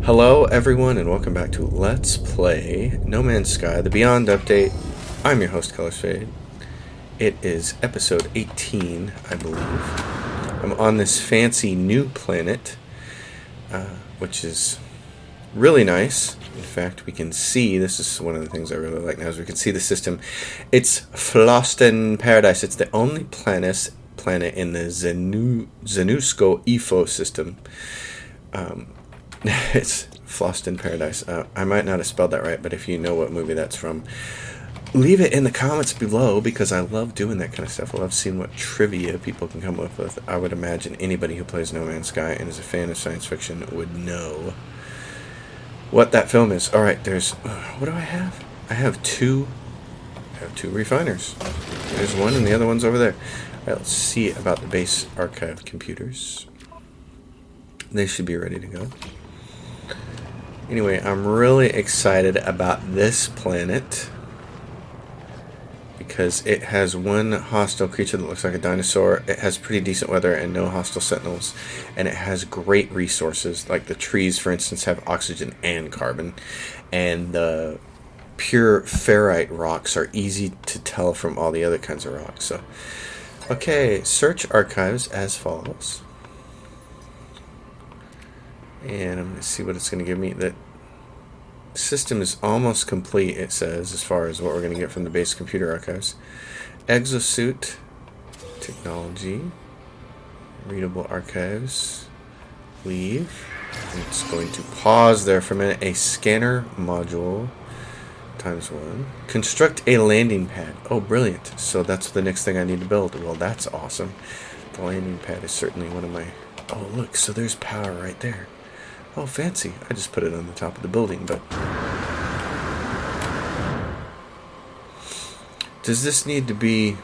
Hello everyone and welcome back to Let's Play No Man's Sky, the Beyond Update. I'm your host, Colors Fade. It is episode 18, I believe. I'm on this fancy new planet, which is really nice. In fact, we can see, this is one of the things I really like now, is we can see the system. It's Flosten Paradise. It's the only planet in the Zenusco EFO system. It's Flosten Paradise. I might not have spelled that right, but if you know what movie that's from, leave it in the comments below, because I love doing that kind of stuff. I love seeing what trivia people can come up with. I would imagine anybody who plays No Man's Sky and is a fan of science fiction would know what that film is. Alright, there's... what do I have? I have two refiners. There's one and the other one's over there. Alright, let's see about the base archive computers. They should be ready to go. Anyway, I'm really excited about this planet because it has one hostile creature that looks like a dinosaur. It has pretty decent weather and no hostile sentinels, and it has great resources. Like the trees, for instance, have oxygen and carbon, and the pure ferrite rocks are easy to tell from all the other kinds of rocks. So, okay, search archives as follows. And I'm going to see what it's going to give me. The system is almost complete, it says, as far as what we're going to get from the base computer archives. Exosuit, technology, readable archives, leave. It's going to pause there for a minute. A scanner module, ×1. Construct a landing pad. Oh, brilliant. So that's the next thing I need to build. Well, that's awesome. The landing pad is certainly one of my... Oh, look, so there's power right there. Oh, fancy. I just put it on the top of the building, but... Does this need to be...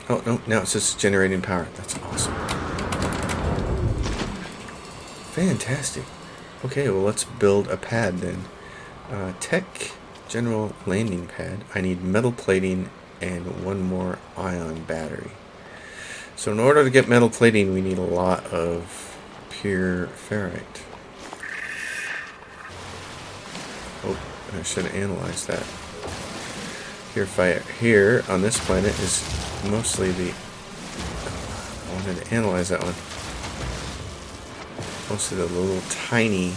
Oh, no, now it's just generating power. That's awesome. Fantastic. Okay, well, let's build a pad then. Tech general landing pad. I need metal plating and one more ion battery. So in order to get metal plating, we need a lot of pure ferrite. Oh, I should have analyzed that. Pure fire here on this planet is mostly the... I wanted to analyze that one. Mostly the little tiny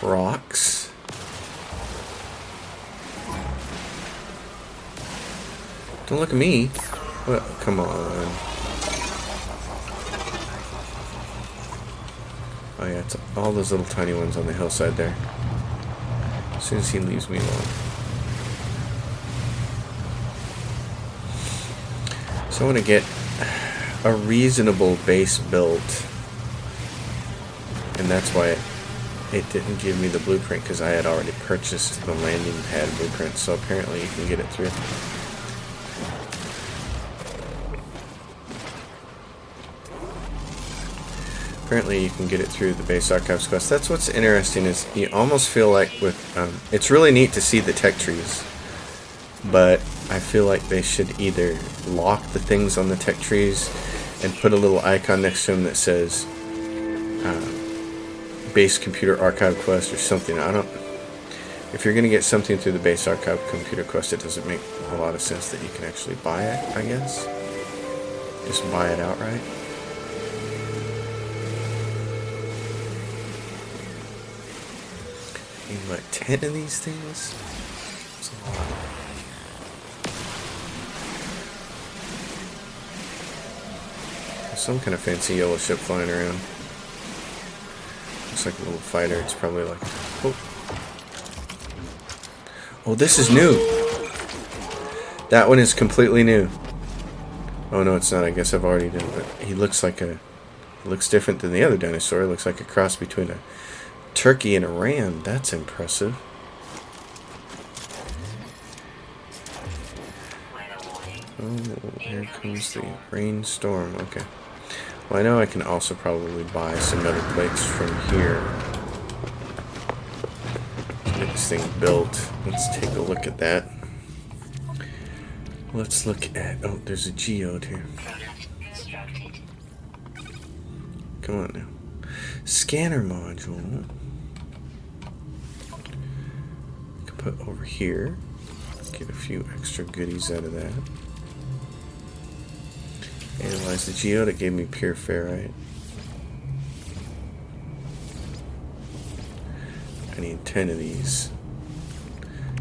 rocks. Don't look at me. Well, come on. Oh yeah, it's all those little tiny ones on the hillside there. As soon as he leaves me alone. So I want to get a reasonable base built. And that's why it didn't give me the blueprint, because I had already purchased the landing pad blueprint. So apparently you can get it through. Apparently you can get it through the base archives quest. That's what's interesting, is you almost feel like with... it's really neat to see the tech trees, but I feel like they should either lock the things on the tech trees and put a little icon next to them that says base computer archive quest or something. I don't... If you're going to get something through the base archive computer quest, it doesn't make a lot of sense that you can actually buy it, I guess. Just buy it outright. What, 10 of these things? That's a lot. There's some kind of fancy yellow ship flying around. Looks like a little fighter. It's probably like... Oh, oh, this is new! That one is completely new. Oh no, it's not. I guess I've already done it. But he looks like a... looks different than the other dinosaur. It looks like a cross between a turkey and a ram. That's impressive. Oh, here comes the rainstorm. Okay. Well, I know I can also probably buy some metal plates from here to get this thing built. Let's take a look at that. Let's look at... Oh, there's a geode here. Come on now. Scanner module. Can put over here. Get a few extra goodies out of that. Analyze the geode. It gave me pure ferrite. I need 10 of these.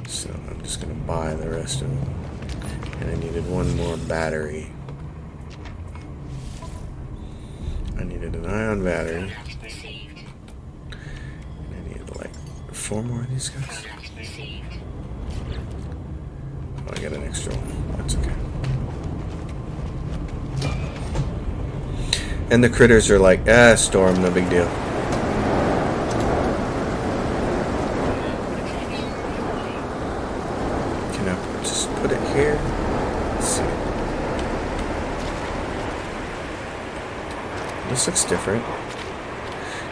So I'm just going to buy the rest of them. And I needed one more battery. I needed an ion battery. And I needed like 4 more of these guys. Oh, I got an extra one. That's okay. And the critters are like, storm, no big deal. Can I just put it here? Let's see. This looks different.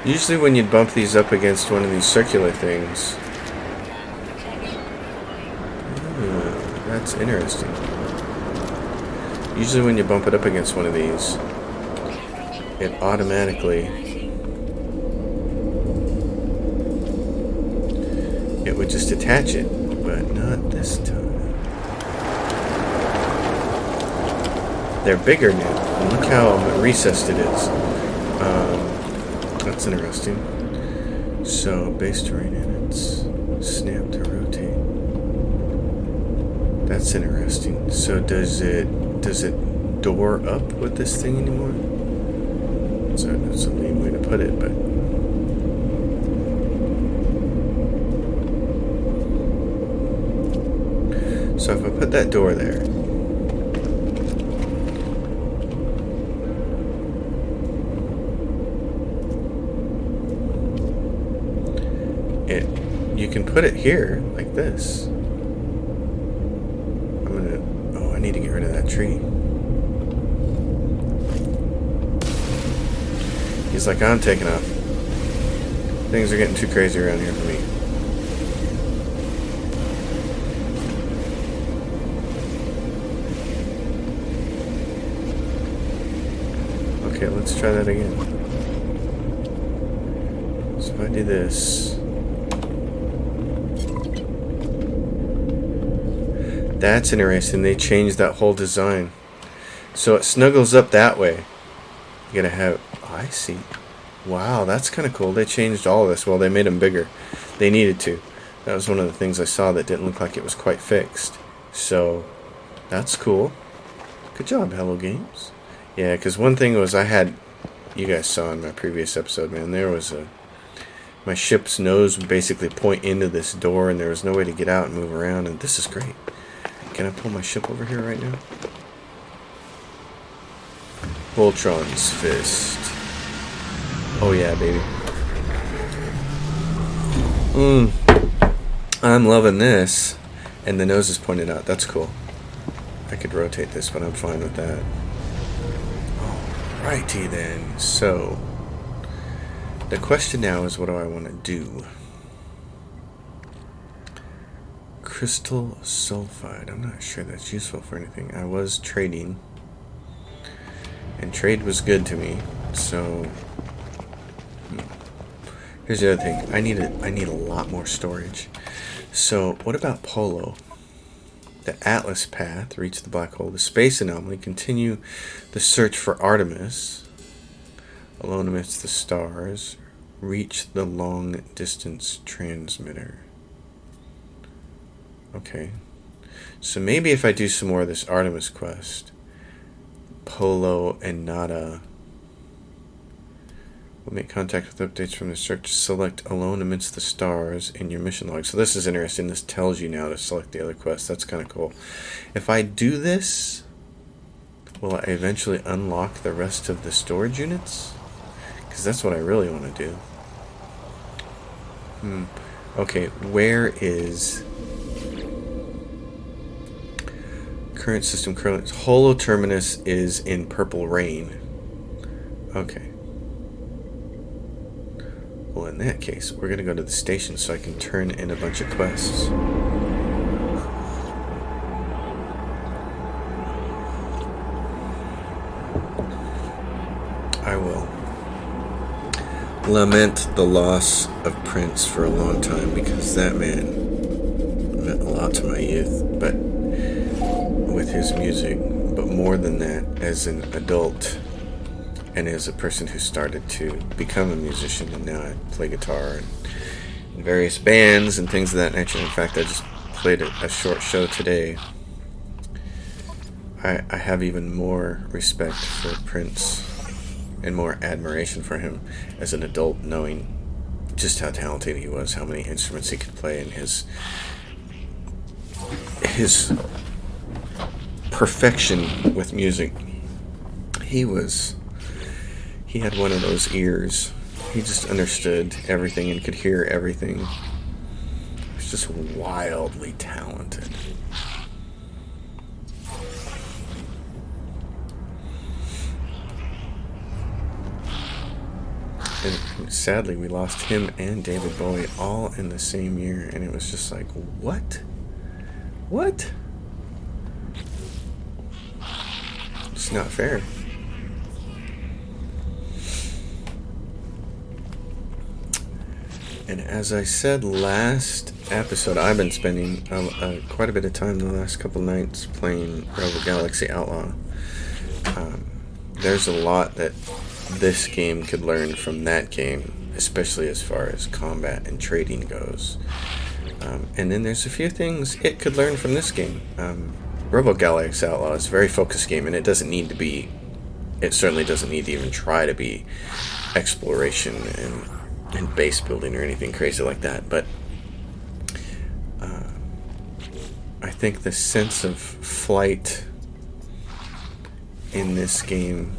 Usually when you'd bump these up against one of these circular things. Ooh, that's interesting. Usually when you bump it up against one of these, it automatically... it would just attach it, but not this time. They're bigger now. And look how recessed it is. That's interesting. So, base terrain units. Snap to rotate. That's interesting. So does it door up with this thing anymore? So that's a lame way to put it, but so if I put that door there, you can put it here like this. I need to get rid of that tree. He's like, I'm taking off. Things are getting too crazy around here for me. Okay, let's try that again. So if I do this, that's interesting. They changed that whole design. So it snuggles up that way. You gotta have... I see. Wow, that's kind of cool. They changed all of this. Well, they made them bigger. They needed to. That was one of the things I saw that didn't look like it was quite fixed. So, that's cool. Good job, Hello Games. Yeah, because one thing was I had... You guys saw in my previous episode, man, there was a... My ship's nose would basically point into this door, and there was no way to get out and move around, and this is great. Can I pull my ship over here right now? Voltron's Fist. Oh yeah, baby. I'm loving this. And the nose is pointed out. That's cool. I could rotate this, but I'm fine with that. Alrighty then. So, the question now is, what do I want to do? Crystal sulfide. I'm not sure that's useful for anything. I was trading, and trade was good to me. So here's the other thing. I need a lot more storage. So what about Polo? The Atlas path. Reach the black hole. The space anomaly. Continue the search for Artemis. Alone amidst the stars. Reach the long distance transmitter. Okay, so maybe if I do some more of this Artemis quest, Polo and Nada will make contact with updates from the search. Select Alone Amidst the Stars in your mission log. So this is interesting. This tells you now to select the other quest. That's kind of cool. If I do this, will I eventually unlock the rest of the storage units? Because that's what I really want to do. Okay, where is... Current system coordinates. Holo Terminus is in Purple Rain. Okay. Well, in that case, we're going to go to the station so I can turn in a bunch of quests. I will. lament the loss of Prince for a long time, because that man meant a lot to my youth, but with his music. But more than that, as an adult and as a person who started to become a musician, and now I play guitar in various bands and things of that nature. In fact, I just played a short show today. I have even more respect for Prince and more admiration for him as an adult, knowing just how talented he was, how many instruments he could play, and his perfection with music. He had one of those ears. He just understood everything and could hear everything. He was just wildly talented. And sadly, we lost him and David Bowie all in the same year, and it was just like, what? What? It's not fair. And as I said last episode, I've been spending quite a bit of time the last couple nights playing Rebel Galaxy Outlaw. There's a lot that this game could learn from that game, especially as far as combat and trading goes. And then there's a few things it could learn from this game. Rebel Galaxy Outlaw is a very focused game, and it certainly doesn't need to even try to be exploration and base building or anything crazy like that. But I think the sense of flight in this game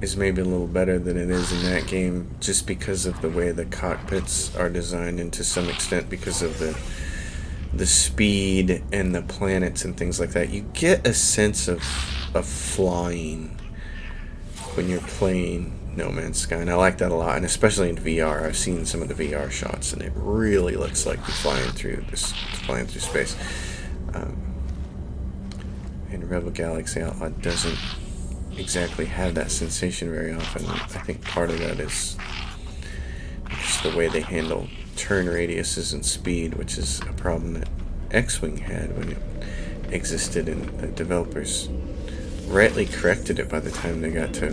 is maybe a little better than it is in that game, just because of the way the cockpits are designed, and to some extent because of the speed and the planets and things like that. You get a sense of flying when you're playing No Man's Sky, and I like that a lot, and especially in VR. I've seen some of the VR shots, and it really looks like you're flying through space. And Rebel Galaxy Outlaw doesn't exactly have that sensation very often. I think part of that is just the way they handle turn radiuses and speed, which is a problem that X-Wing had when it existed, and the developers rightly corrected it by the time they got to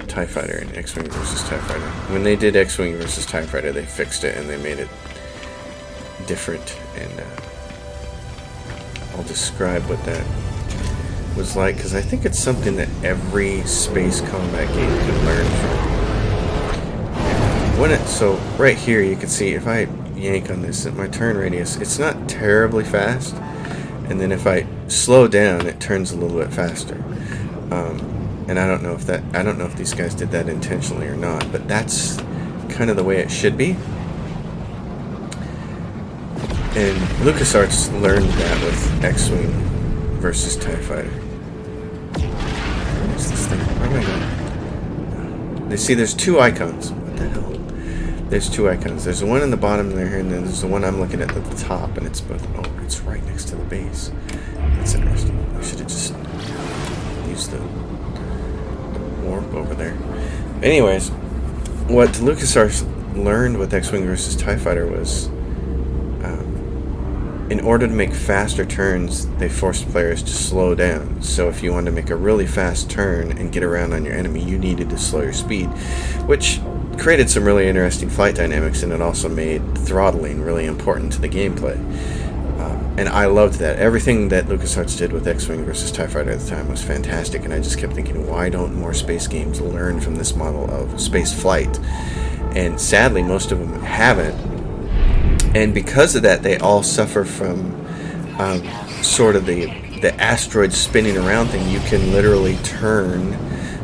TIE Fighter and X-Wing versus TIE Fighter. When they did X-Wing versus TIE Fighter, they fixed it and they made it different, and I'll describe what that was like, because I think it's something that every space combat game can learn from. So right here you can see, if I yank on this at my turn radius, it's not terribly fast, and then if I slow down, it turns a little bit faster. And I don't know if these guys did that intentionally or not, but that's kind of the way it should be. And LucasArts learned that with X-Wing versus TIE Fighter. Where's this thing? Where am I going? They see there's two icons. What the hell? There's two icons. There's the one in the bottom there, and then there's the one I'm looking at the top, and it's both. Oh, it's right next to the base. That's interesting. I should have just used the warp over there. Anyways, what LucasArts learned with X-Wing versus TIE Fighter was, in order to make faster turns, they forced players to slow down. So if you wanted to make a really fast turn and get around on your enemy, you needed to slow your speed, which created some really interesting flight dynamics, and it also made throttling really important to the gameplay. And I loved that. Everything that LucasArts did with X-Wing versus TIE Fighter at the time was fantastic, and I just kept thinking, why don't more space games learn from this model of space flight? And sadly, most of them haven't. And because of that, they all suffer from sort of the asteroid spinning around thing. You can literally turn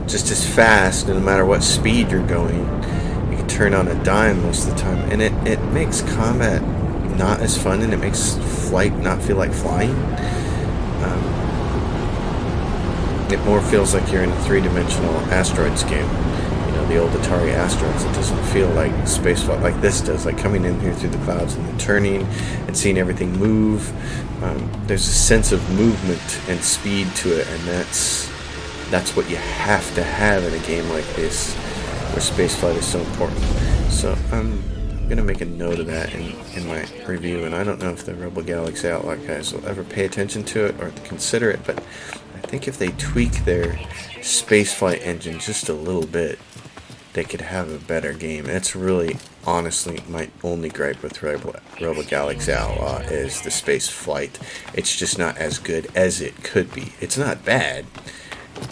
just as fast, no matter what speed you're going. You can turn on a dime most of the time, and it makes combat not as fun, and it makes flight not feel like flying. It more feels like you're in a three-dimensional asteroids game. You know, the old Atari Asteroids. It doesn't feel like space flight like this does, like coming in here through the clouds and then turning and seeing everything move. There's a sense of movement and speed to it, and that's what you have to have in a game like this, where spaceflight is so important. So I'm going to make a note of that in my review, and I don't know if the Rebel Galaxy Outlaw guys will ever pay attention to it or consider it, but I think if they tweak their spaceflight engine just a little bit, they could have a better game. That's really, honestly, my only gripe with Rebel Galaxy Outlaw is the space flight. It's just not as good as it could be. It's not bad.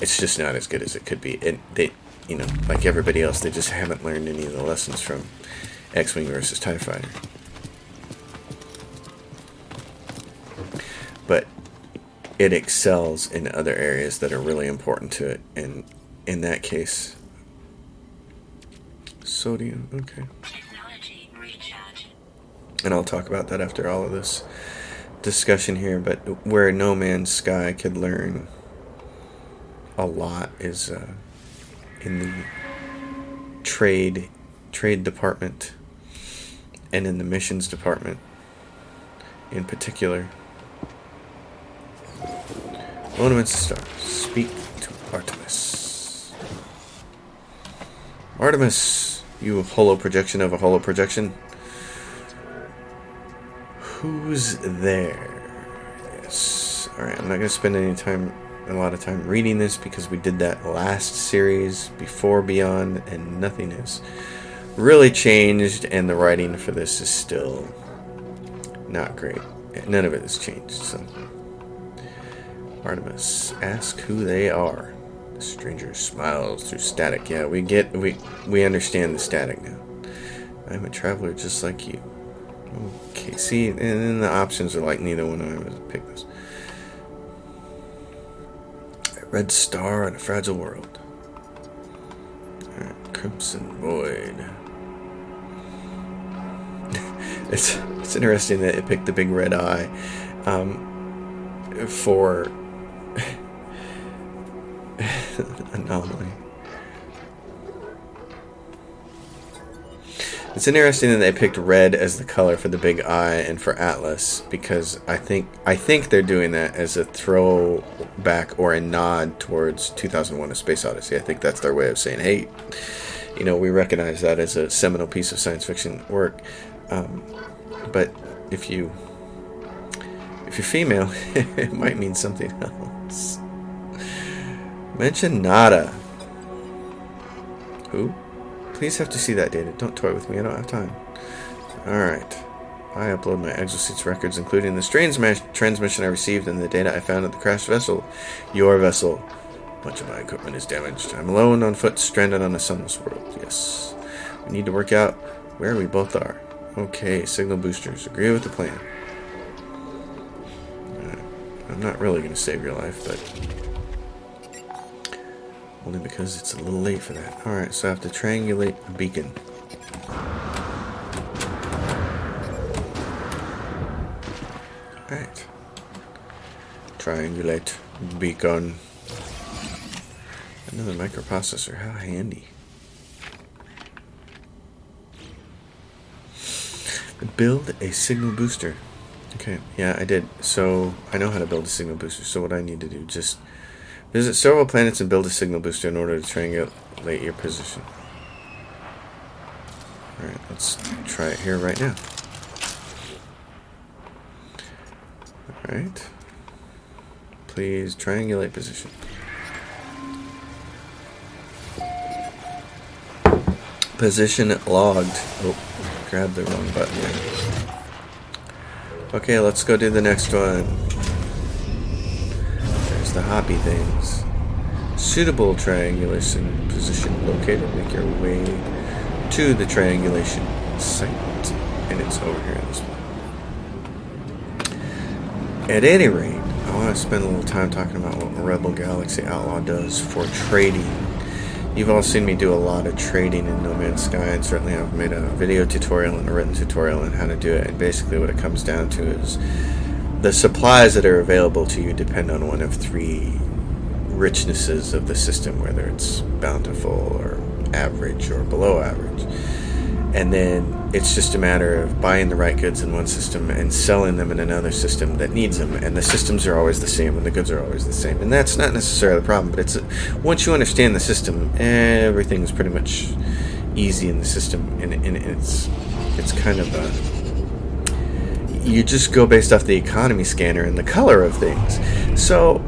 It's just not as good as it could be. And they, you know, like everybody else, they just haven't learned any of the lessons from X-Wing versus TIE Fighter. But it excels in other areas that are really important to it. And in that case, sodium, okay. And I'll talk about that after all of this discussion here, but where No Man's Sky could learn a lot is in the trade department and in the missions department in particular. Ornaments Star, speak to Artemis. Artemis, you holo projection of a holo projection. Who's there? Yes. Alright, I'm not going to spend a lot of time reading this because we did that last series before Beyond and nothing has really changed, and the writing for this is still not great. None of it has changed, so. Artemis, ask who they are. The stranger smiles through static. Yeah, we understand the static now. I'm a traveler just like you. Okay, see, and then the options are like neither one of them would pick this. A red star in a fragile world. Alright, Crimson Void. It's interesting that it picked the big red eye for anomaly. It's interesting that they picked red as the color for the big eye and for Atlas, because I think they're doing that as a throwback or a nod towards 2001: A Space Odyssey. I think that's their way of saying, hey, you know, we recognize that as a seminal piece of science fiction work. But if you're female, it might mean something else. Mention Nada. Who? Please have to see that data. Don't toy with me. I don't have time. Alright. I upload my Exosuits records, including the strange transmission I received and the data I found at the crashed vessel. Your vessel. Much of my equipment is damaged. I'm alone on foot, stranded on a sunless world. Yes. We need to work out where we both are. Okay, signal boosters. Agree with the plan. I'm not really going to save your life, but only because it's a little late for that. Alright, so I have to triangulate a beacon. Alright. Triangulate beacon. Another microprocessor. How handy. Build a signal booster. Okay, yeah, I did. So I know how to build a signal booster. So what I need to do, just visit several planets and build a signal booster in order to triangulate your position. Alright, let's try it here right now. Alright. Please triangulate position. Position logged. Oh, grabbed the wrong button there. Okay, let's go do the next one. There's the hoppy things. Suitable triangulation position located. Make your way to the triangulation site. And it's over here in this one. At any rate, I want to spend a little time talking about what Rebel Galaxy Outlaw does for trading. You've all seen me do a lot of trading in No Man's Sky, and certainly I've made a video tutorial and a written tutorial on how to do it, and basically what it comes down to is the supplies that are available to you depend on one of three richnesses of the system, whether it's bountiful or average or below average. and then it's just a matter of buying the right goods in one system and selling them in another system that needs them, and the systems are always the same and the goods are always the same, and that's not necessarily the problem, but once you understand the system, everything's pretty much easy in the system, and it's kind of you just go based off the economy scanner and the color of things. So,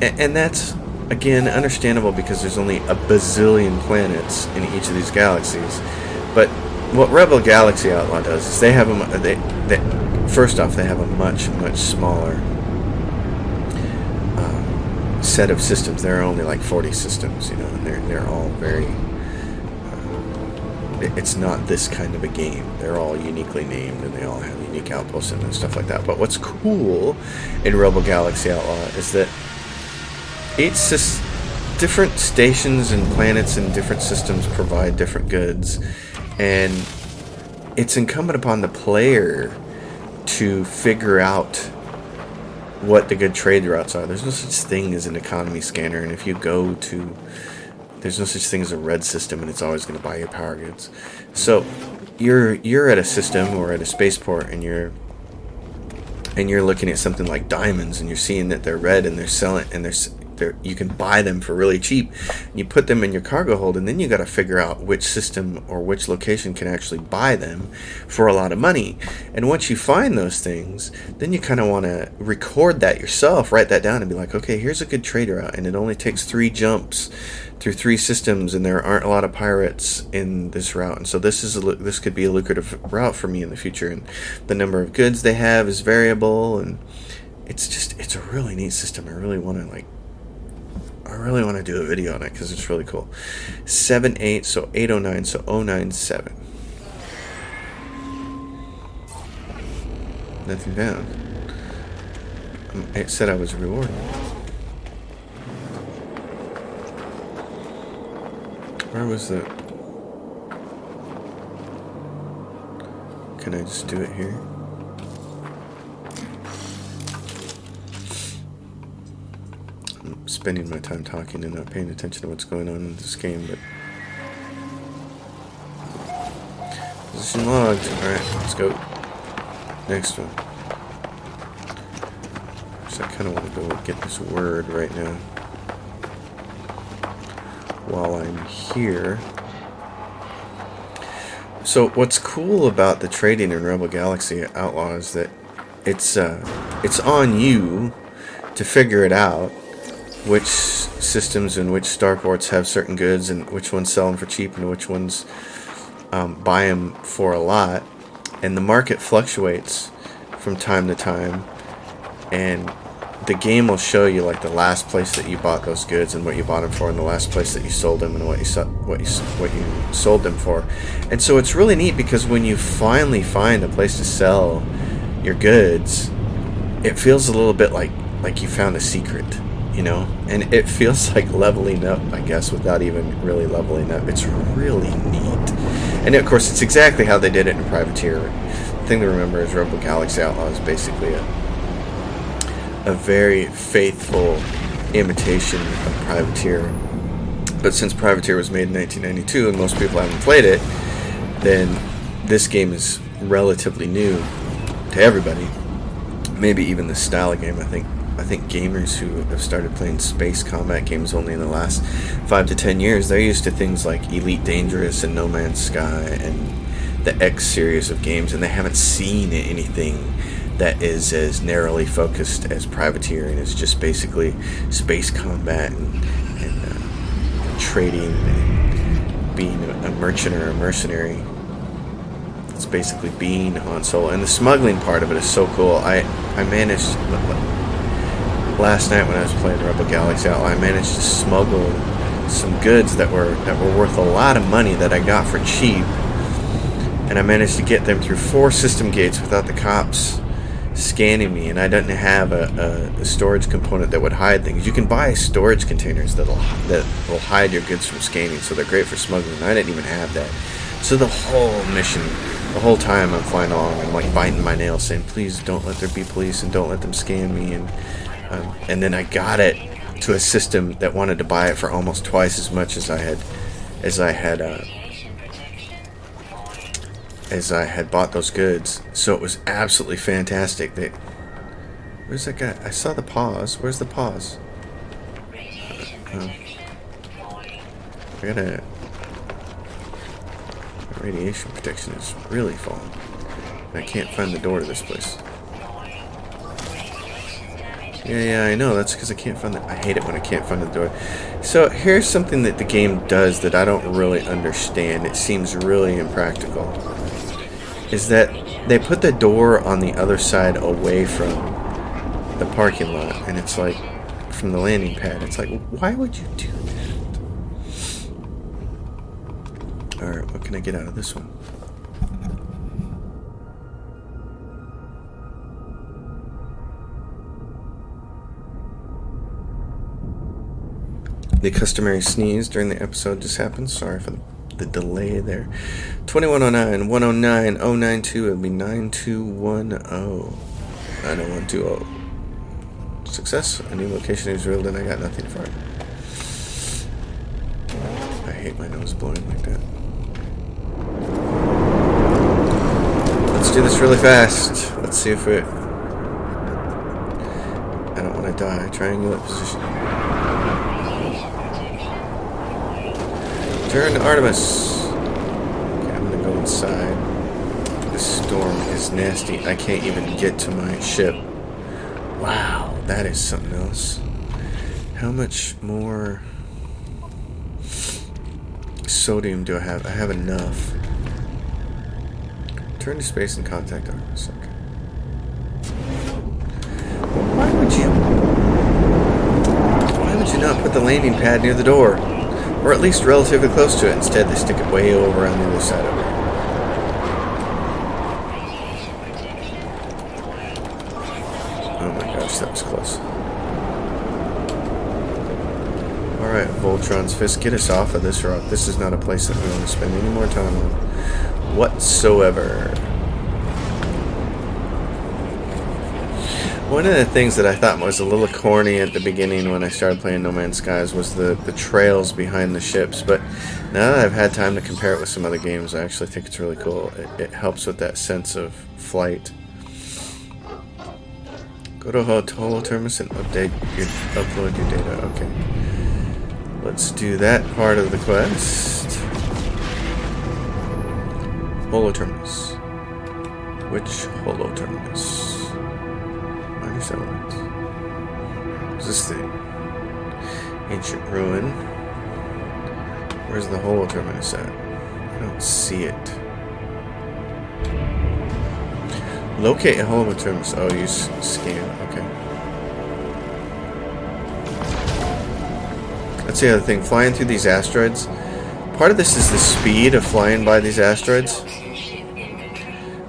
and that's again understandable because there's only a bazillion planets in each of these galaxies. But what Rebel Galaxy Outlaw does is they have first off, they have a much smaller set of systems. There are only like 40 systems, you know, and they're all very. It's not this kind of a game. They're all uniquely named, and they all have unique outposts and stuff like that. But what's cool in Rebel Galaxy Outlaw is that different stations and planets and different systems provide different goods, and it's incumbent upon the player to figure out what the good trade routes are. There's no such thing as an economy scanner, and if you go to there's no such thing as a red system, and it's always going to buy you power goods. So you're at a system or at a spaceport, and you're looking at something like diamonds, and you're seeing that they're red and they're selling, and you can buy them for really cheap. And you put them in your cargo hold, and then you got to figure out which system or which location can actually buy them for a lot of money. And once you find those things, then you kind of want to record that yourself, write that down, and be like, okay, here's a good trade route, and it only takes 3 jumps through 3 systems, and there aren't a lot of pirates in this route, and so this could be a lucrative route for me in the future. And the number of goods they have is variable, and it's a really neat system. I really want to do a video on it because it's really cool. 7-8, so 809, so 097. Nothing found. It said I was rewarded. Where was the... Can I just do it here? I'm spending my time talking and not paying attention to what's going on in this game, but... Position logged. Alright, let's go. Next one. So I kind of want to go get this word right now. While I'm here. So what's cool about the trading in Rebel Galaxy Outlaw is that it's on you to figure it out which systems and which starports have certain goods and which ones sell them for cheap and which ones buy them for a lot. And the market fluctuates from time to time, and the game will show you like the last place that you bought those goods and what you bought them for, and the last place that you sold them and what you sold them for. And so it's really neat because when you finally find a place to sell your goods, it feels a little bit like you found a secret, you know? And it feels like leveling up, I guess, without even really leveling up. It's really neat. And of course, it's exactly how they did it in Privateer. The thing to remember is Rebel Galaxy Outlaw is basically a very faithful imitation of Privateer. But since Privateer was made in 1992 and most people haven't played it, then this game is relatively new to everybody. Maybe even the style of game. I think gamers who have started playing space combat games only in the last 5 to 10 years, they're used to things like Elite Dangerous and No Man's Sky and the X series of games, and they haven't seen anything that is as narrowly focused as Privateer, and it's just basically space combat and trading and being a merchant or a mercenary. It's basically being Han Solo, and the smuggling part of it is so cool. I managed last night when I was playing Rebel Galaxy Outlaw, I managed to smuggle some goods that were worth a lot of money that I got for cheap, and I managed to get them through 4 system gates without the cops scanning me, and I didn't have a storage component that would hide things. You can buy storage containers that will hide your goods from scanning, so they're great for smuggling. I didn't even have that. So the whole mission, the whole time I'm flying along, I'm like biting my nails saying, please don't let there be police and don't let them scan me. And then I got it to a system that wanted to buy it for almost twice as much as I had as I had bought those goods. So it was absolutely fantastic. Where's that guy? I saw the pause. Where's the pause? I gotta... Radiation protection is really falling. And I can't find the door to this place. Yeah, I know. That's because I can't find the... I hate it when I can't find the door. So here's something that the game does that I don't really understand. It seems really impractical. Is that they put the door on the other side away from the parking lot. And it's like, from the landing pad. It's like, why would you do that? Alright, what can I get out of this one? The customary sneeze during the episode just happened. Sorry for the delay there. 2109, 109, 092. It would be 9210. 90120. Success. A new location is revealed and I got nothing for it. I hate my nose blowing like that. Let's do this really fast. Let's see if it... I don't want to die. Triangular position. Turn to Artemis. Okay, I'm gonna go inside. This storm is nasty. I can't even get to my ship. Wow, that is something else. How much more sodium do I have? I have enough. Turn to space and contact Artemis. Okay. Why would you not put the landing pad near the door? Or at least relatively close to it. Instead, they stick it way over on the other side of it. Oh my gosh, that was close. Alright, Voltron's Fist, get us off of this rock. This is not a place that we want to spend any more time on whatsoever. One of the things that I thought was a little corny at the beginning when I started playing No Man's Skies was the trails behind the ships, but now that I've had time to compare it with some other games, I actually think it's really cool. It helps with that sense of flight. Go to Holoterminus and upload your data. Okay. Let's do that part of the quest. Holoterminus. Which Holoterminus? Elements. What's this thing? Ancient ruin. Where's the Holoterminus at? I don't see it. Locate a Holoterminus. Oh, use scan. Okay. That's the other thing. Flying through these asteroids. Part of this is the speed of flying by these asteroids.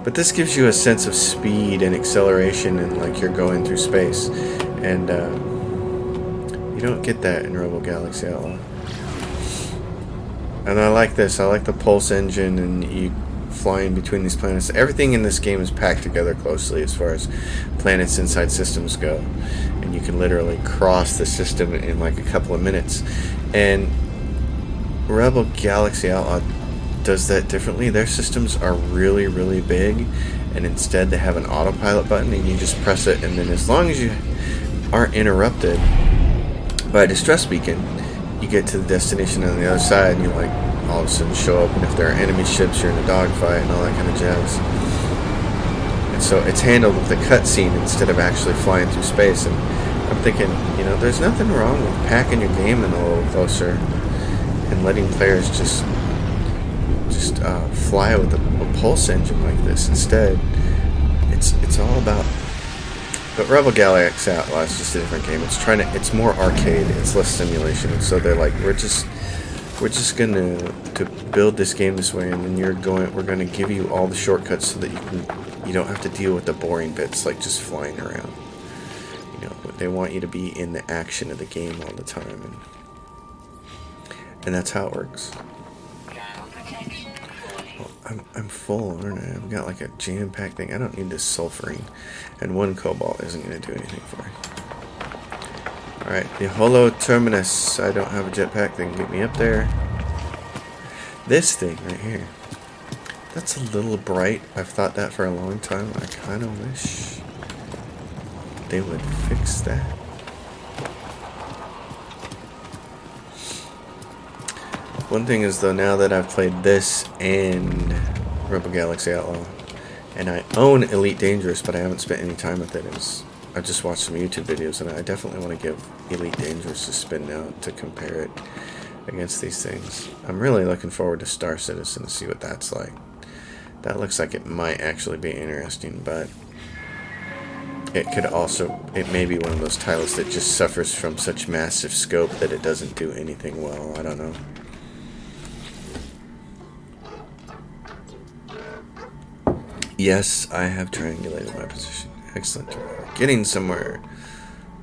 But this gives you a sense of speed and acceleration and like you're going through space. And you don't get that in Rebel Galaxy Outlaw. And I like this. I like the pulse engine and you flying between these planets. Everything in this game is packed together closely as far as planets inside systems go. And you can literally cross the system in like a couple of minutes. And Rebel Galaxy Outlaw does that differently. Their systems are really, really big, and instead they have an autopilot button, and you just press it, and then as long as you aren't interrupted by a distress beacon, you get to the destination on the other side, and you like all of a sudden show up, and if there are enemy ships, you're in a dogfight and all that kind of jazz. And so it's handled with a cutscene instead of actually flying through space. And I'm thinking, you know, there's nothing wrong with packing your game in a little closer and letting players just fly with a pulse engine like this. Instead, it's all about. But Rebel Galaxy Outlaw is just a different game. It's more arcade. It's less simulation. And so they're like, we're just gonna build this game this way, and then we're gonna give you all the shortcuts so that you don't have to deal with the boring bits like just flying around. You know, they want you to be in the action of the game all the time, and that's how it works. I'm full, aren't I? I've got like a jam-packed thing. I don't need this sulfurine. And one cobalt isn't going to do anything for me. Alright, the Holoterminus. I don't have a jetpack that can get me up there. This thing right here. That's a little bright. I've thought that for a long time. I kind of wish they would fix that. One thing is, though, now that I've played this and Rebel Galaxy Outlaw, and I own Elite Dangerous, but I haven't spent any time with it, I've just watched some YouTube videos, and I definitely want to give Elite Dangerous a spin now to compare it against these things. I'm really looking forward to Star Citizen to see what that's like. That looks like it might actually be interesting, but it may be one of those titles that just suffers from such massive scope that it doesn't do anything well. I don't know. Yes, I have triangulated my position. Excellent. We're getting somewhere.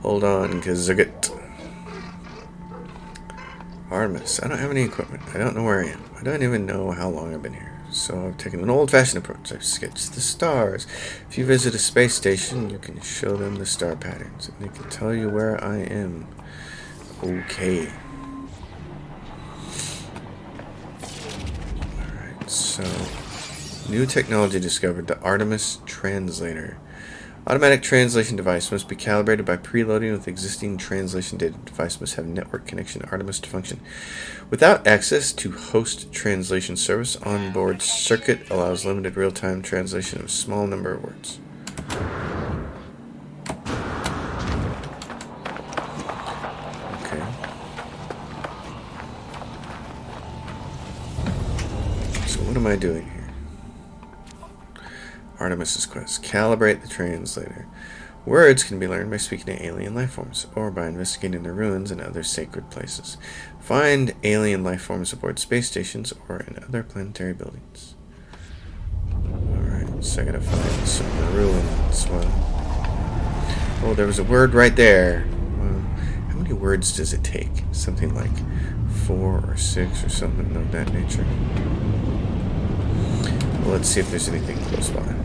Hold on, because I get Artemis. I don't have any equipment. I don't know where I am. I don't even know how long I've been here. So I've taken an old-fashioned approach. I've sketched the stars. If you visit a space station, you can show them the star patterns, and they can tell you where I am. Okay. Alright, so new technology discovered, the Artemis Translator. Automatic translation device must be calibrated by preloading with existing translation data. Device must have network connection to Artemis to function. Without access to host translation service, onboard circuit allows limited real-time translation of a small number of words. Okay. So what am I doing here? Artemis's quest. Calibrate the translator. Words can be learned by speaking to alien life forms, or by investigating the ruins and other sacred places. Find alien life forms aboard space stations or in other planetary buildings. Alright, so I gotta find some ruins. Well, oh, there was a word right there. Well, how many words does it take? Something like 4 or 6 or something of that nature. Well, let's see if there's anything close by.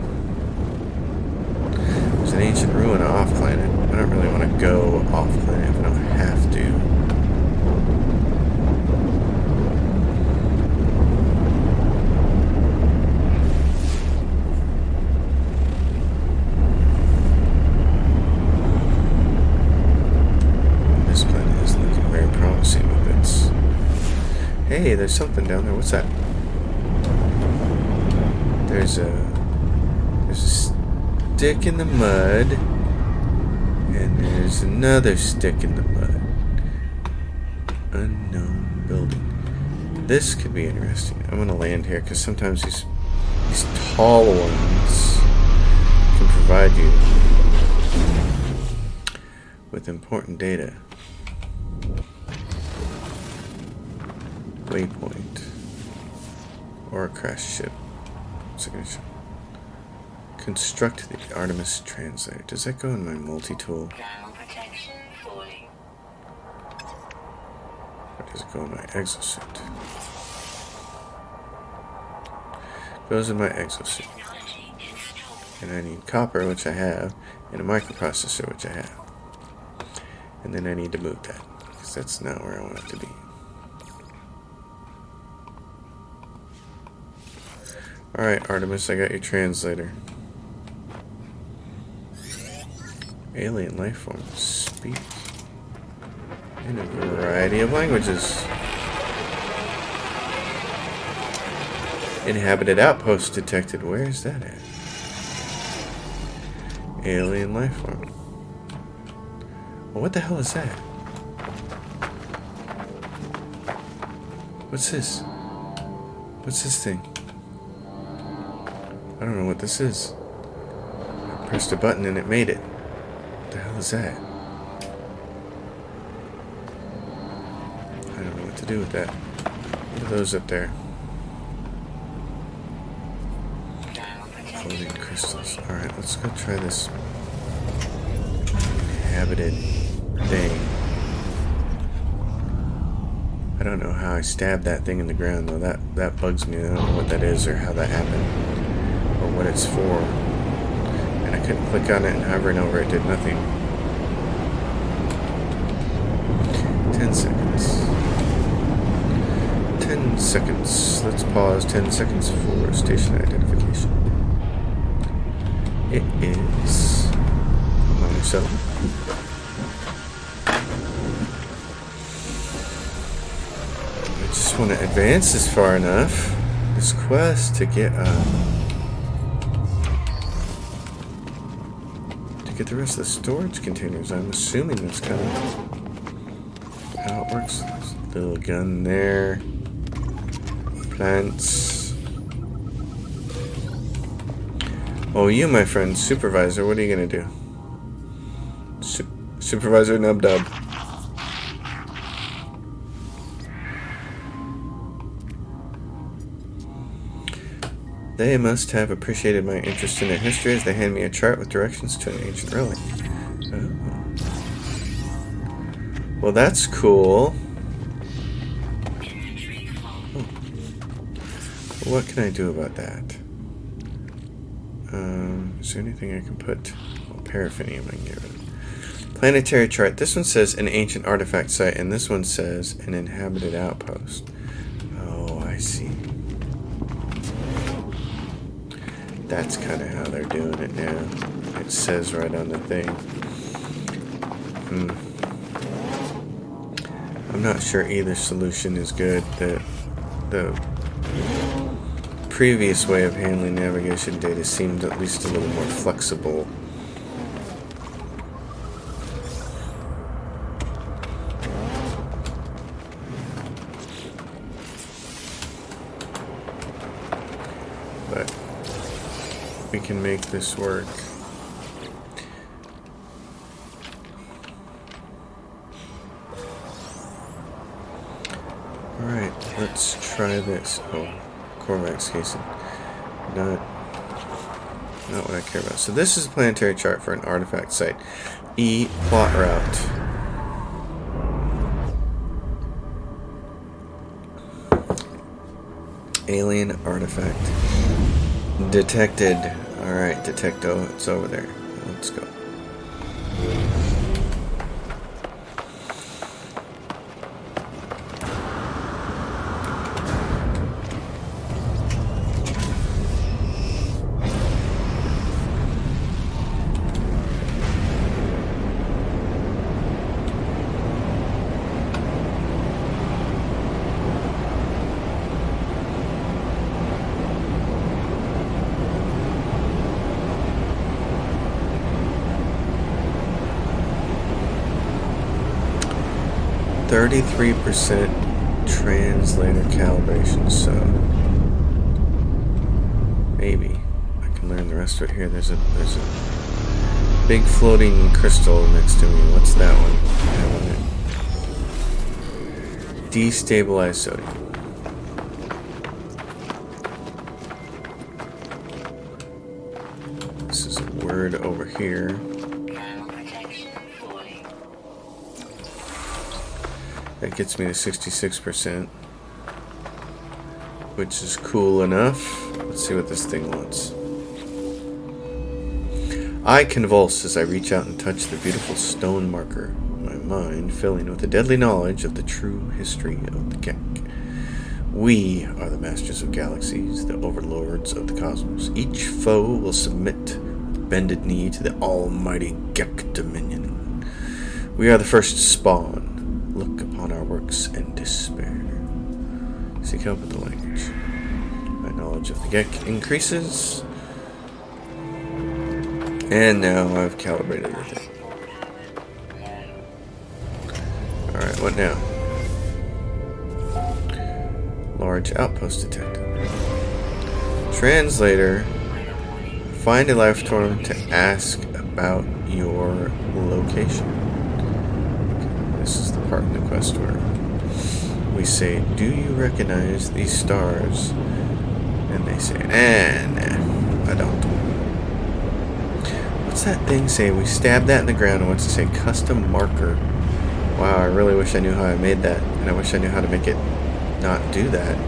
There's an ancient ruin off planet. I don't really want to go off planet if I don't have to. This planet is looking very promising with its... Hey, there's something down there. What's that? There's a stick in the mud, and there's another stick in the mud. Unknown building. This could be interesting. I'm gonna land here because sometimes these tall ones can provide you with important data. Waypoint or a crashed ship. Signature. Construct the Artemis Translator. Does that go in my multi-tool? Or does it go in my exosuit? Goes in my exosuit. And I need copper, which I have, and a microprocessor, which I have. And then I need to move that, because that's not where I want it to be. Alright, Artemis, I got your translator. Alien life forms speak in a variety of languages. Inhabited outpost detected. Where is that at? Alien life form. Well, what the hell is that? What's this? What's this thing? I don't know what this is. I pressed a button and it made it. What the hell is that? I don't know what to do with that. What are those up there? Floating crystals. Alright, let's go try this inhabited thing. I don't know how I stabbed that thing in the ground though. That bugs me. I don't know what that is or how that happened. Or what it's for. And I couldn't click on it and hovering over it did nothing. 10 seconds. 10 seconds. Let's pause 10 seconds for station identification. It is minor 7. I just want to advance this far enough. This quest to get the rest of the storage containers. I'm assuming that's kind of how it works. There's a little gun there. Plants. Oh, you, my friend, supervisor, what are you gonna do? Supervisor Nub Dub. They must have appreciated my interest in their history as they hand me a chart with directions to an ancient relic. Oh. Well, that's cool. Oh. What can I do about that? Is there anything I can put? Oh, paraffinium I can get rid of. Planetary chart. This one says an ancient artifact site, and this one says an inhabited outpost. Oh, I see. That's kind of how they're doing it now. It says right on the thing. I'm not sure either solution is good. The previous way of handling navigation data seemed at least a little more flexible. But we can make this work. Alright, let's try this. Oh, Korvax casing. Not what I care about. So this is a planetary chart for an artifact site. E, plot route. Alien artifact. Detected. Alright, detecto. It's over there. Let's go. %, translator calibration, so maybe I can learn the rest of it here. There's a big floating crystal next to me. What's that one? Destabilized sodium. This is a word over here. That gets me to 66%, which is cool enough. Let's see what this thing wants. I convulse as I reach out and touch the beautiful stone marker, my mind filling with a deadly knowledge of the true history of the Gek. We are the masters of galaxies, the overlords of the cosmos. Each foe will submit with bended knee to the almighty Gek dominion. We are the first spawn. Look upon our works and despair. Seek help with the language. My knowledge of the Gek increases. And now I've calibrated everything. Alright, what now? Large outpost detected. Translator. Find a life form to ask about your location. This is the part in the quest where we say, do you recognize these stars? And they say, nah, I don't. What's that thing say? We stab that in the ground and what's it say? Custom marker. Wow, I really wish I knew how I made that. And I wish I knew how to make it not do that.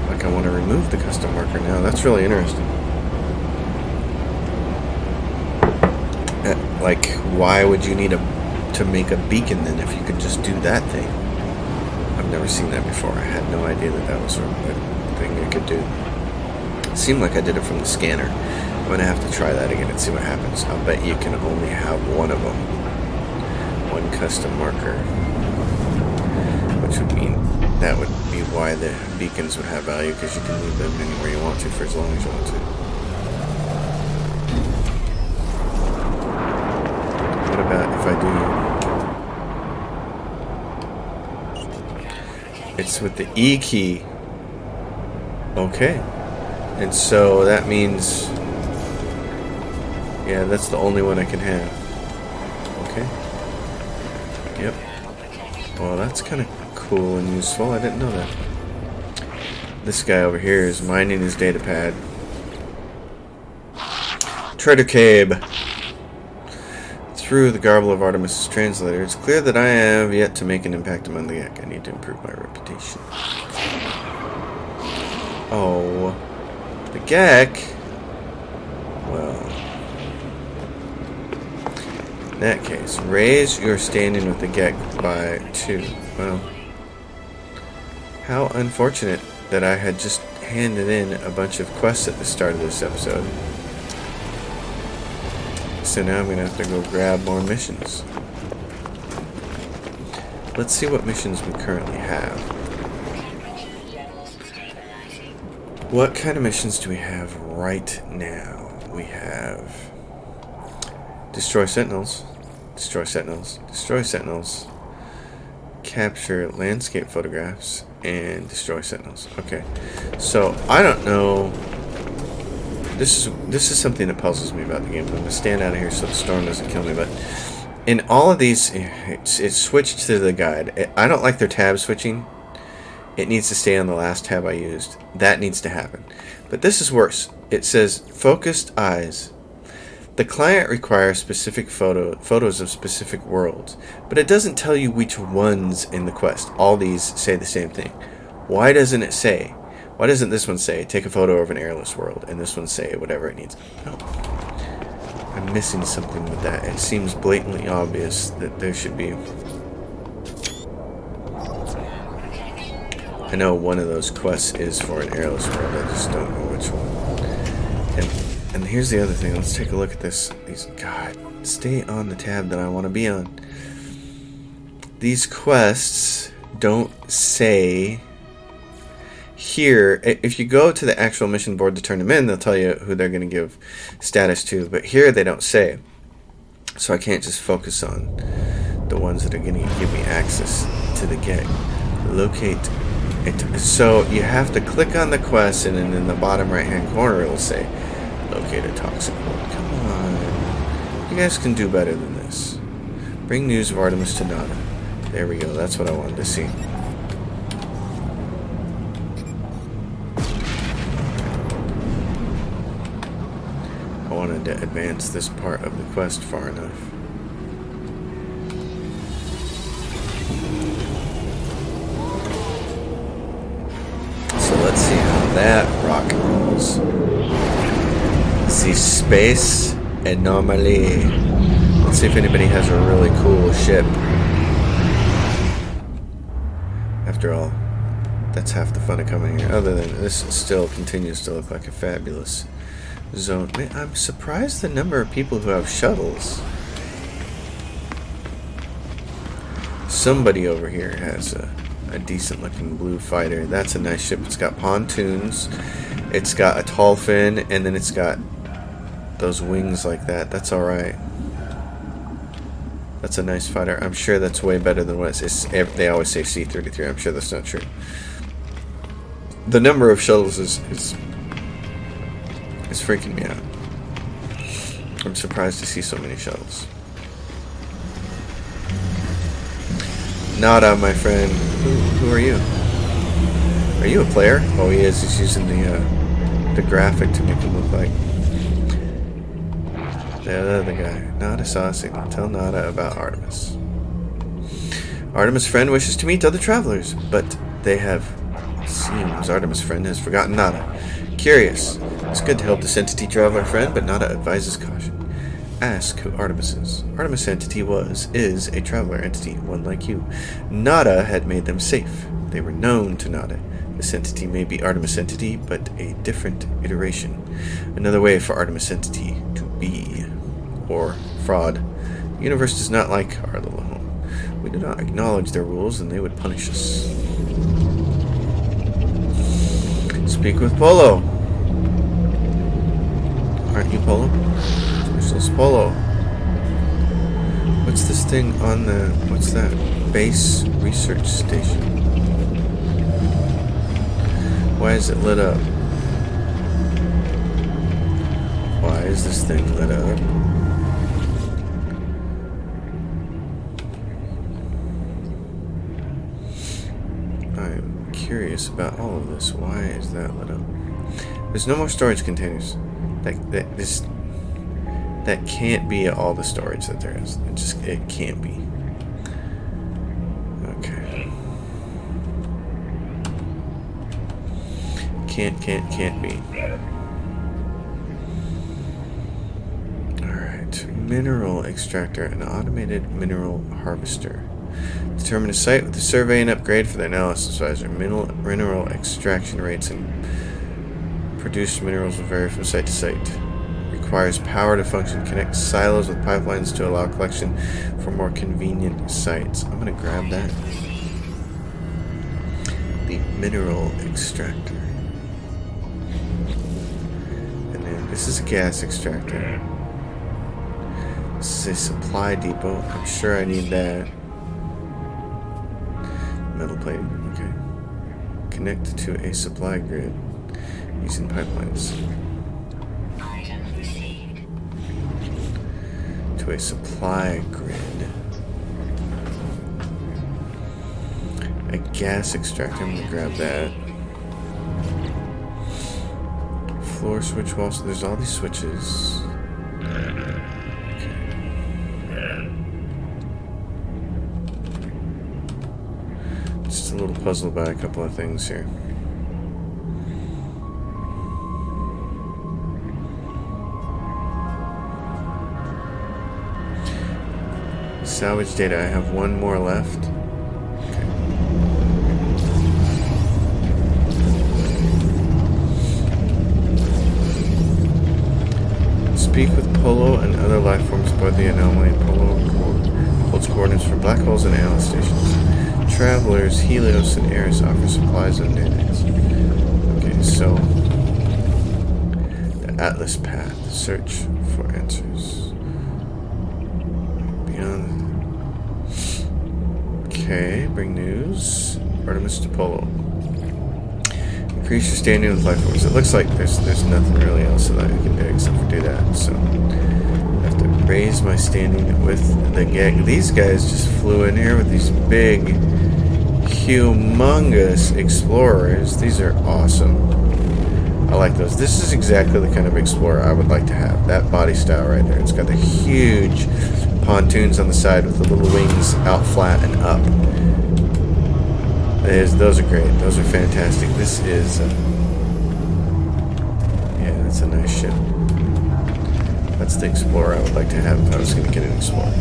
Like I want to remove the custom marker now. That's really interesting. Like, why would you need to make a beacon then if you could just do that thing? I've never seen that before. I had no idea that that was a thing I could do. It seemed like I did it from the scanner. I'm going to have to try that again and see what happens. I'll bet you can only have one of them. One custom marker. Which would mean that would be why the beacons would have value, because you can move them anywhere you want to for as long as you want to. What about if I do... It's with the E key. Okay. And so that means... Yeah, that's the only one I can have. Okay. Yep. Well, that's kind of cool and useful. I didn't know that. This guy over here is mining his data pad. Trader Cabe. Through the garble of Artemis' translator, it's clear that I have yet to make an impact among the Gek. I need to improve my reputation. Oh. The Gek? Well... In that case, raise your standing with the Gek by 2. Well, how unfortunate that I had just handed in a bunch of quests at the start of this episode. So now I'm going to have to go grab more missions. Let's see what missions we currently have. What kind of missions do we have right now? We have... Destroy Sentinels, Destroy Sentinels, Destroy Sentinels, Capture Landscape Photographs, and Destroy Sentinels. Okay, so I don't know. This is something that puzzles me about the game. I'm going to stand out of here so the storm doesn't kill me. But in all of these, it's switched to the guide. I don't like their tab switching. It needs to stay on the last tab I used. That needs to happen. But this is worse. It says focused eyes. The client requires specific photos of specific worlds, but it doesn't tell you which ones in the quest. All these say the same thing. Why doesn't it say? Why doesn't this one say, take a photo of an airless world, and this one say whatever it needs? No. I'm missing something with that. It seems blatantly obvious that there should be... I know one of those quests is for an airless world, I just don't know which one. And here's the other thing. Let's take a look at this. God, stay on the tab that I want to be on. These quests don't say here. If you go to the actual mission board to turn them in, they'll tell you who they're going to give status to. But here they don't say. So I can't just focus on the ones that are going to give me access to the Gek. Locate it. So you have to click on the quest, and then in the bottom right hand corner it will say locate a toxic world. Come on. You guys can do better than this. Bring news of Artemis to Nada. There we go. That's what I wanted to see. I wanted to advance this part of the quest far enough. So let's see how that rock rolls. The space anomaly. Let's see if anybody has a really cool ship. After all, that's half the fun of coming here. Other than this, still continues to look like a fabulous zone. Man, I'm surprised the number of people who have shuttles. Somebody over here has a decent looking blue fighter. That's a nice ship. It's got pontoons. It's got a tall fin, and then it's got those wings like that. That's alright. That's a nice fighter. I'm sure that's way better than what it says. They always say C-33. I'm sure that's not true. The number of shuttles is freaking me out. I'm surprised to see so many shuttles. Nada, my friend. Who are you? Are you a player? Oh, he is. He's using the graphic to make him look like the other guy. Nada saw a signal. Tell Nada about Artemis. Artemis' friend wishes to meet other travelers, but they have... Seems Artemis' friend has forgotten Nada. Curious. It's good to help this entity traveler friend, but Nada advises caution. Ask who Artemis is. Artemis Entity is a traveler entity, one like you. Nada had made them safe. They were known to Nada. This entity may be Artemis Entity, but a different iteration. Another way for Artemis Entity to be. Or fraud. The universe does not like our little home. We do not acknowledge their rules, and they would punish us. Speak with Polo. Aren't you Polo? Specialist Polo. What's this thing on the... What's that? Base Research Station. Why is it lit up? Why is this thing lit up? I'm curious about all of this. Why is that lit up? There's no more storage containers. That can't be all the storage that there is. It can't be. Okay. Can't be. Alright. Mineral extractor, an automated mineral harvester. Determine a site with a survey and upgrade for the analysis advisor. Mineral extraction rates and produced minerals will vary from site to site. Requires power to function. Connect silos with pipelines to allow collection for more convenient sites. I'm going to grab that. The mineral extractor. And then this is a gas extractor. This is a supply depot. I'm sure I need that. Metal plating. Okay. Connect to a supply grid using pipelines. To a supply grid. A gas extractor. I'm gonna grab that. Floor switch wall. So there's all these switches. Okay. Just a little puzzled by a couple of things here. Salvage data. I have one more left. Okay. Speak with Polo and other life forms about the anomaly. Polo holds coordinates for black holes and analyst stations. Travelers, Helios, and Eris offer supplies and data. Okay, so the Atlas Path. Search for answers. Beyond. Okay, bring news. Artemis to Polo. Increase your standing with life forms. It looks like there's nothing really else that I can do except for do that. So I have to raise my standing with the gang. These guys just flew in here with these big, humongous explorers. These are awesome. I like those. This is exactly the kind of explorer I would like to have. That body style right there. It's got the huge pontoons on the side with the little wings out flat and up. Those are great. Those are fantastic. This is... yeah, that's a nice ship. That's the Explorer I would like to have if I was going to get an Explorer.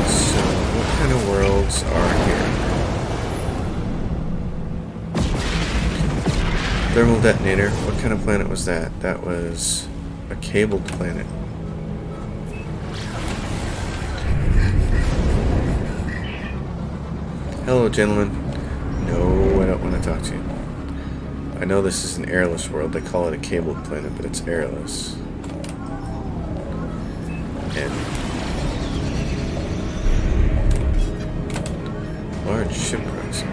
So, what kind of worlds are here? Thermal detonator. What kind of planet was that? That was a cabled planet. Hello, gentlemen. No, I don't want to talk to you. I know this is an airless world. They call it a cabled planet, but it's airless. And large ship crossing.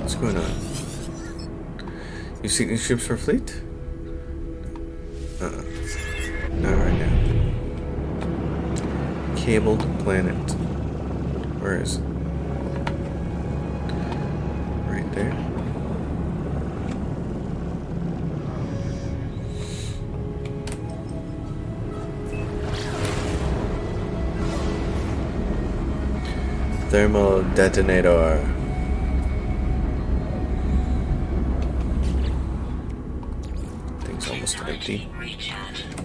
What's going on? You seeking ships for fleet? Not right now. Cabled planet. Where is it? Right there. Thermal detonator. Thing's almost empty.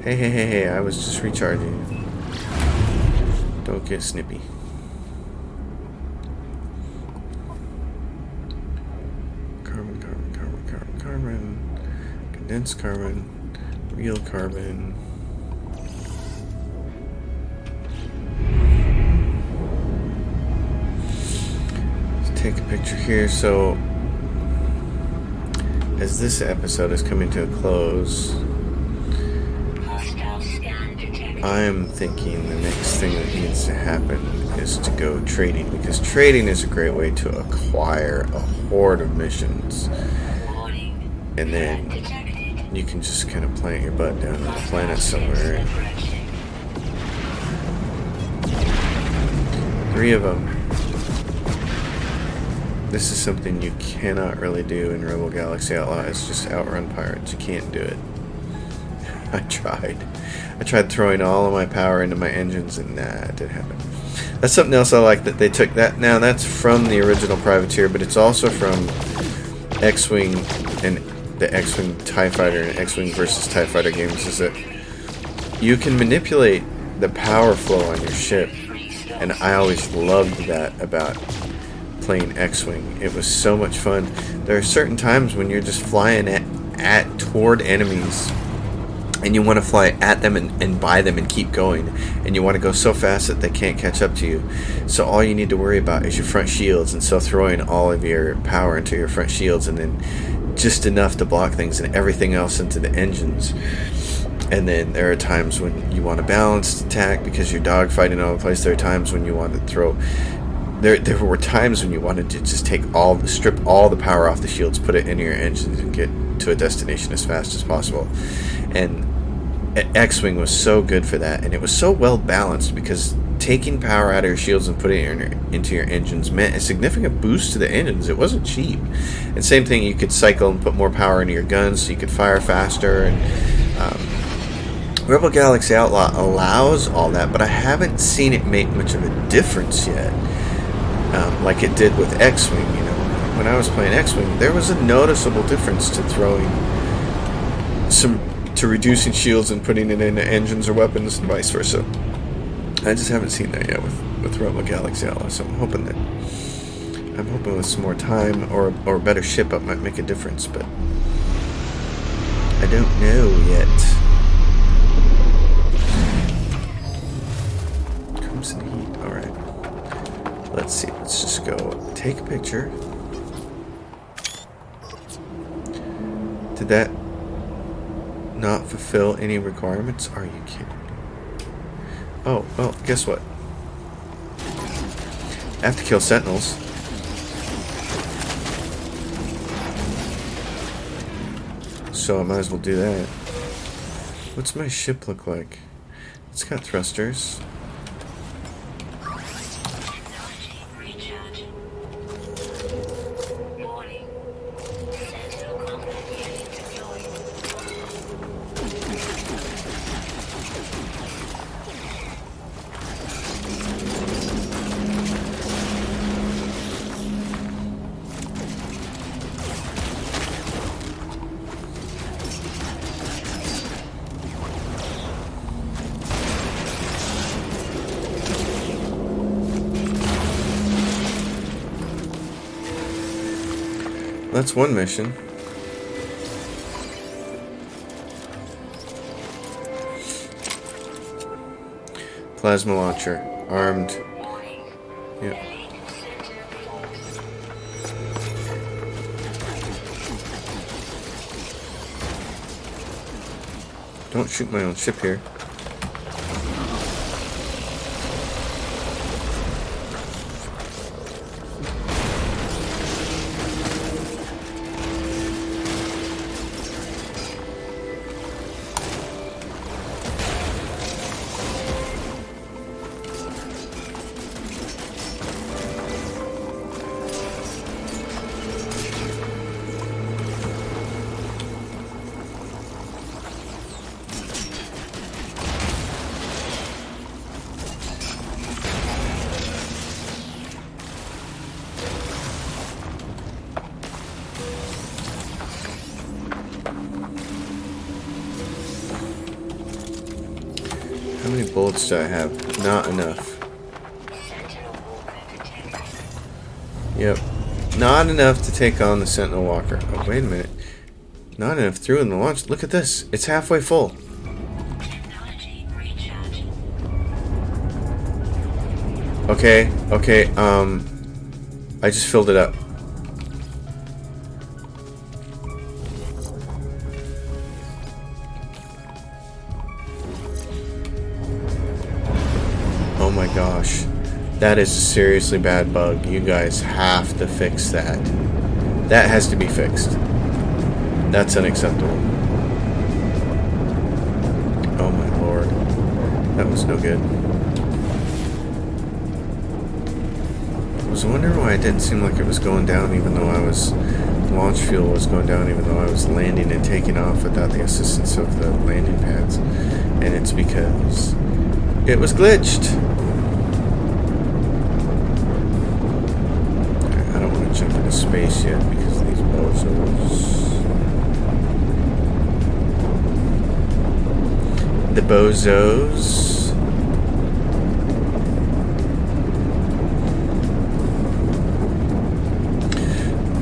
Hey, I was just recharging. Don't get snippy. Carbon. Condensed carbon. Real carbon. Let's take a picture here. So, as this episode is coming to a close, I'm thinking the next thing that needs to happen is to go trading, because trading is a great way to acquire a horde of missions, and then you can just kind of plant your butt down on the planet somewhere. And 3 of them. This is something you cannot really do in Rebel Galaxy Outlaw. It's just outrun pirates. You can't do it. I tried throwing all of my power into my engines, and nah, it didn't happen. That's something else I like, that they took that. Now, that's from the original Privateer, but it's also from X-Wing and the X-Wing TIE Fighter and X-Wing versus TIE Fighter games, is that you can manipulate the power flow on your ship. And I always loved that about playing X-Wing. It was so much fun. There are certain times when you're just flying toward enemies, and you want to fly at them and by them and keep going, and you want to go so fast that they can't catch up to you. So all you need to worry about is your front shields, and so throwing all of your power into your front shields, and then just enough to block things, and everything else into the engines. And then there are times when you want a balanced attack because you're dogfighting all over the place. There are times when you want to throw. There were times when you wanted to just strip all the power off the shields, put it into your engines, and get to a destination as fast as possible. And X-Wing was so good for that, and it was so well balanced, because taking power out of your shields and putting it into your engines meant a significant boost to the engines. It wasn't cheap. And same thing, you could cycle and put more power into your guns so you could fire faster. And Rebel Galaxy Outlaw allows all that, but I haven't seen it make much of a difference yet, like it did with X-Wing. You know, when I was playing X-Wing, there was a noticeable difference to reducing shields and putting it into engines or weapons, and vice versa. I just haven't seen that yet with Rebel Galaxy Outlaw, so I'm hoping with some more time or a better ship up might make a difference, but I don't know yet. Crimson Heat, alright. Let's see, let's just go take a picture. Did that not fulfill any requirements? Are you kidding me? Oh, well, guess what? I have to kill Sentinels. So I might as well do that. What's my ship look like? It's got thrusters. That's one mission. Plasma launcher. Armed. Yep. Don't shoot my own ship here. bullets do I have? Not enough. Yep. Not enough to take on the Sentinel Walker. Oh, wait a minute. Not enough through in the launch. Look at this. It's halfway full. Okay, okay, I just filled it up. Oh my gosh. That is a seriously bad bug. You guys have to fix that. That has to be fixed. That's unacceptable. Oh my lord. That was no good. I was wondering why it didn't seem like it was going down even though I was... Launch fuel was going down even though I was landing and taking off without the assistance of the landing pads. And it's because it was glitched. I don't want to jump into space yet because these bozos... The bozos...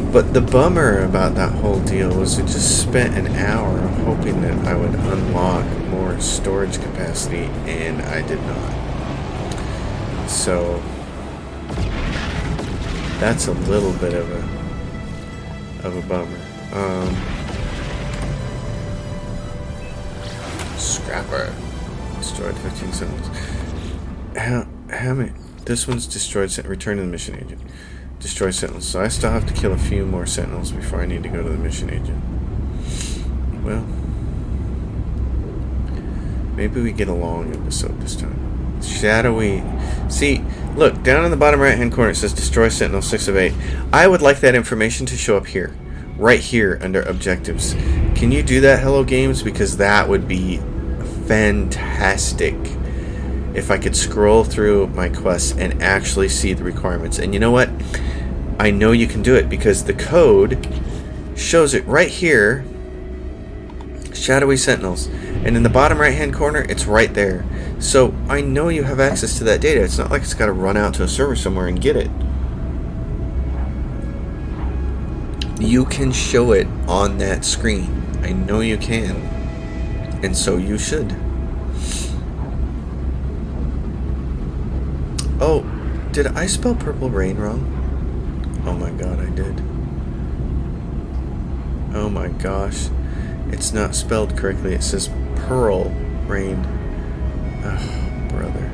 But the bummer about that whole deal was it just spent an hour hoping that I would unlock more storage capacity, and I did not. So that's a little bit of a bummer. Scrapper destroyed 15 sentinels. How many? This one's destroyed. Return to the mission agent. Destroy sentinels. So I still have to kill a few more sentinels before I need to go to the mission agent. Well, maybe we get a long episode this time. Shadowy. See, look, down in the bottom right hand corner it says destroy sentinel 6 of 8. I would like that information to show up here. Right here under objectives. Can you do that, Hello Games? Because that would be fantastic. If I could scroll through my quests and actually see the requirements. And you know what? I know you can do it because the code shows it right here. Shadowy Sentinels. And in the bottom right hand corner, it's right there. So I know you have access to that data. It's not like it's got to run out to a server somewhere and get it. You can show it on that screen. I know you can. And so you should. Oh, did I spell Purple Rain wrong? Oh my god, I did. Oh my gosh. It's not spelled correctly. It says Pearl Rain. Oh, brother.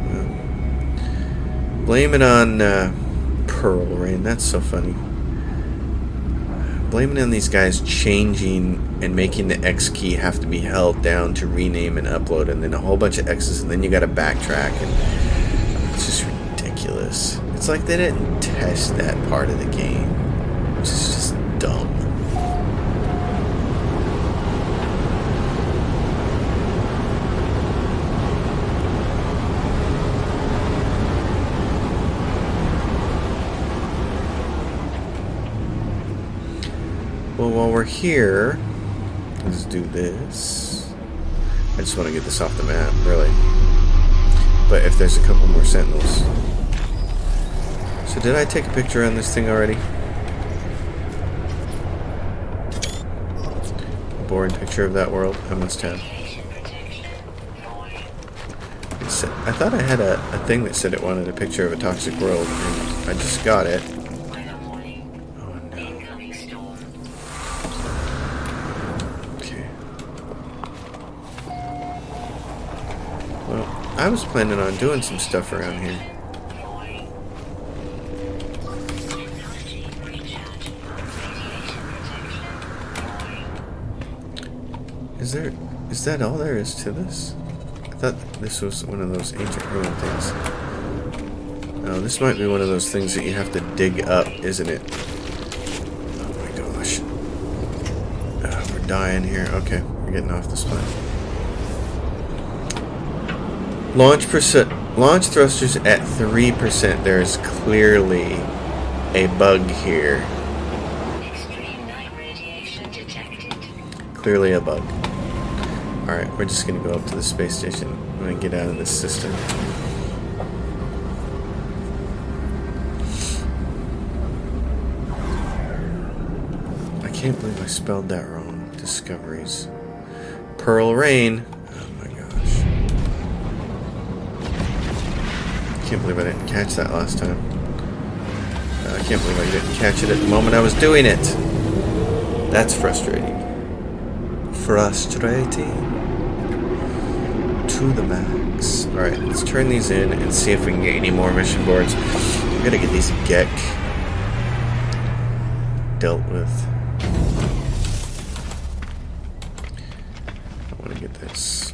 Well, blame it on Pearl Rain. That's so funny. Blame it on these guys changing and making the X key have to be held down to rename and upload, and then a whole bunch of X's, and then you gotta backtrack, and it's just ridiculous. It's like they didn't test that part of the game, which is just dumb. Well, while we're here, let's do this. I just want to get this off the map, really. But if there's a couple more sentinels. So did I take a picture on this thing already? A boring picture of that world? I must have. I thought I had a thing that said it wanted a picture of a toxic world, and I just got it. I was planning on doing some stuff around here. Is that all there is to this? I thought this was one of those ancient ruin things. Oh, this might be one of those things that you have to dig up, isn't it? Oh my gosh. We're dying here. Okay, we're getting off this planet. Launch thrusters at 3%. There is clearly a bug here. Extreme night radiation detected. Clearly a bug. Alright, we're just gonna go up to the space station. I'm gonna get out of this system. I can't believe I spelled that wrong. Discoveries. Pearl Rain. Oh my gosh. I can't believe I didn't catch that last time. I can't believe I didn't catch it at the moment I was doing it. That's frustrating. Frustrating. To the max. Alright, let's turn these in and see if we can get any more mission boards. We gotta get these Gek dealt with. I want to get this.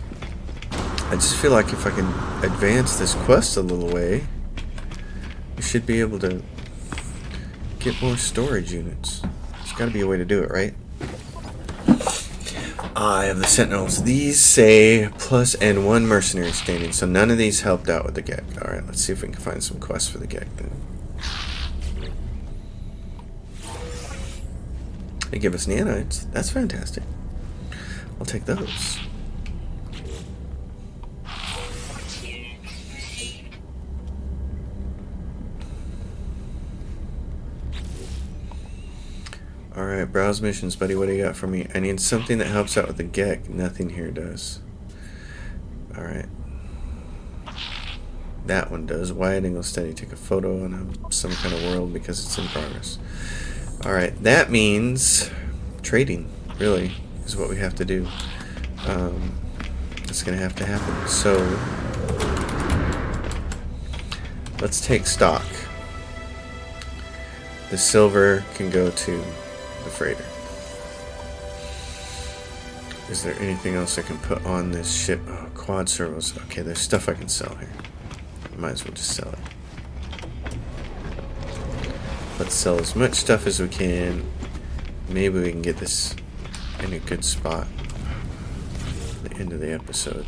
I just feel like if I can advance this quest a little way, we should be able to get more storage units. There's got to be a way to do it, right? Eye of the Sentinels. These say plus and 1 mercenary standing, so none of these helped out with the Gek. Alright, let's see if we can find some quests for the Gek then. They give us nanites. That's fantastic. I'll take those. Alright, browse missions, buddy. What do you got for me? I need something that helps out with the Gek. Nothing here does. Alright. That one does. Wide angle study. Take a photo on some kind of world because it's in progress. Alright, that means trading, really, is what we have to do. It's going to have to happen. So, let's take stock. The silver can go to the freighter. Is there anything else I can put on this ship? Oh, quad servos. Okay, there's stuff I can sell here. Might as well just sell it. Let's sell as much stuff as we can. Maybe we can get this in a good spot at the end of the episode.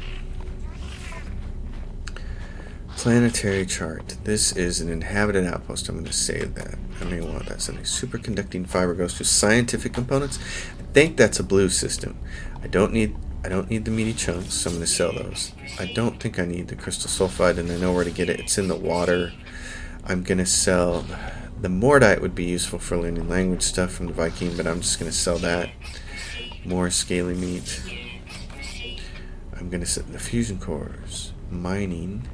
Planetary chart. This is an inhabited outpost. I'm going to save that. I may want that. Something. Superconducting fiber goes to scientific components. I think that's a blue system. I don't need the meaty chunks, so I'm going to sell those. I don't think I need the crystal sulfide, and I know where to get it. It's in the water. I'm going to sell... The Mordite would be useful for learning language stuff from the Viking, but I'm just going to sell that. More scaly meat. I'm going to set the fusion cores. Mining.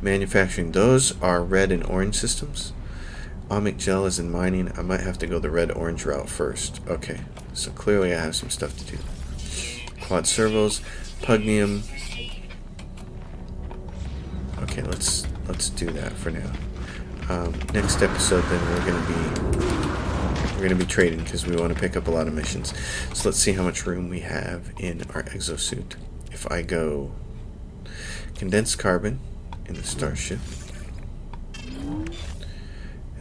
Manufacturing. Those are red and orange systems. Ohmic gel is in mining. I might have to go the red-orange route first. Okay, so clearly I have some stuff to do. Quad servos. Pugnium. Okay, let's do that for now. Next episode, then we're gonna be trading because we want to pick up a lot of missions. So let's see how much room we have in our exosuit. If I go condensed carbon in the starship, and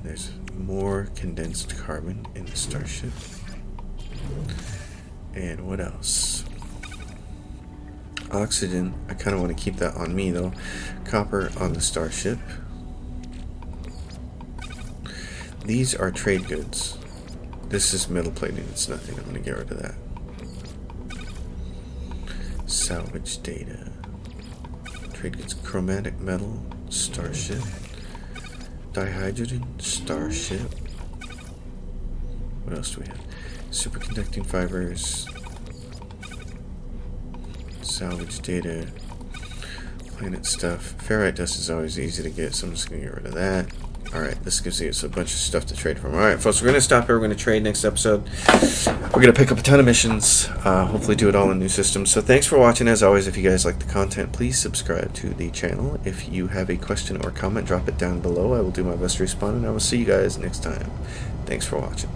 there's more condensed carbon in the starship, and what else? Oxygen. I kind of want to keep that on me though. Copper on the starship. These are trade goods. This is metal plating. It's nothing. I'm going to get rid of that. Salvage data. Trade goods. Chromatic metal. Starship. Dihydrogen. Starship. What else do we have? Superconducting fibers. Salvage data. Planet stuff. Ferrite dust is always easy to get, so I'm just going to get rid of that. Alright, this gives us a bunch of stuff to trade from. Alright, folks, we're going to stop here. We're going to trade next episode. We're going to pick up a ton of missions. Hopefully do it all in new systems. So thanks for watching. As always, if you guys like the content, please subscribe to the channel. If you have a question or comment, drop it down below. I will do my best to respond, and I will see you guys next time. Thanks for watching.